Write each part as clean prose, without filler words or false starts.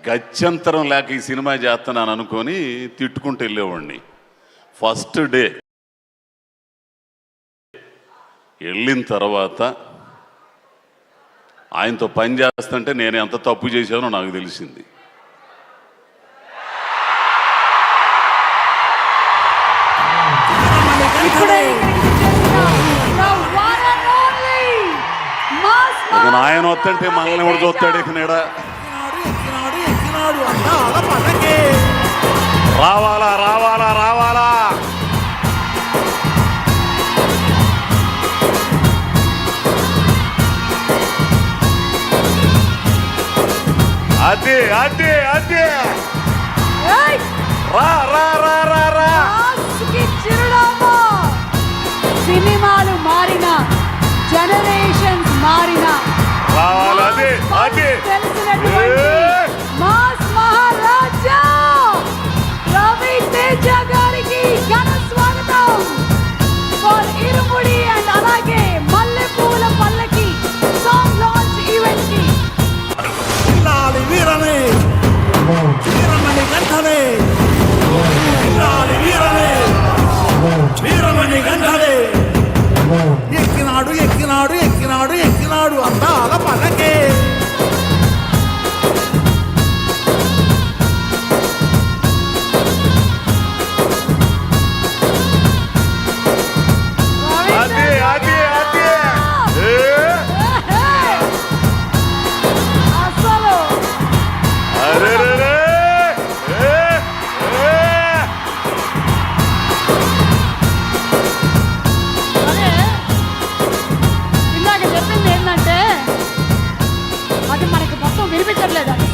గత్యంతరం లేక ఈ సినిమా చేస్తున్నాను అనుకొని తిట్టుకుంటూ వెళ్ళేవాడిని. ఫస్ట్ డే వెళ్ళిన తర్వాత ఆయనతో పని చేస్తుంటే నేను ఎంత తప్పు చేశానో నాకు తెలిసింది. ఆయన వస్తుంటే మనల్ని కూడా చూస్తాడు. ఇకనేడా రావాలా రావాలా రావాలా అదే అదే అదే రా రా రా రా రా. సినిమాలు మారిన, జనరేషన్స్ మారిన, రావాలి అదే అదే మాస్ మహారాజా రవి తేజ గారికి ఘన స్వాగతం ఫర్ ఇరుముడి అండ్ అలాగే మల్లెపూల పల్లకి సాంగ్ లాంచ్ ఈవెంట్ కి. వీరనే వీరమణి గంటనే వీరనే వీరమణి గంటనే ఎక్కినాడు ఎక్కినాడు ఎక్కినాడు ఎక్కినాడు అందాల పలకే.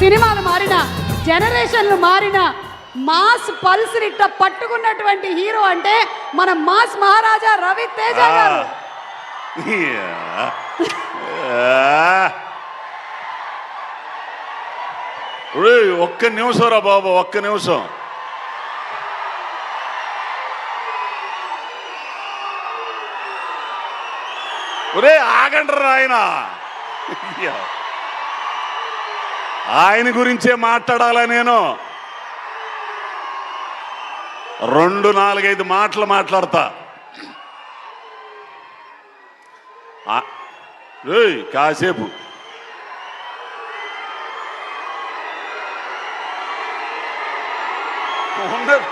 సినిమాలు మారిన, జనరేషన్లు మారిన, మాస్ పల్స్ ఇట్ట పట్టుకున్నటువంటి హీరో అంటే మన మాస్ మహారాజా రవి తేజ గారు. ఒక్క నిమిషం రా బాబు, ఒక్క నిమిషం. ఒరే ఆగండ్రా ఆయన గురించే మాట్లాడాలా నేను. 2-4-5 మాటలు మాట్లాడతా. కాసేపు ఉండదు.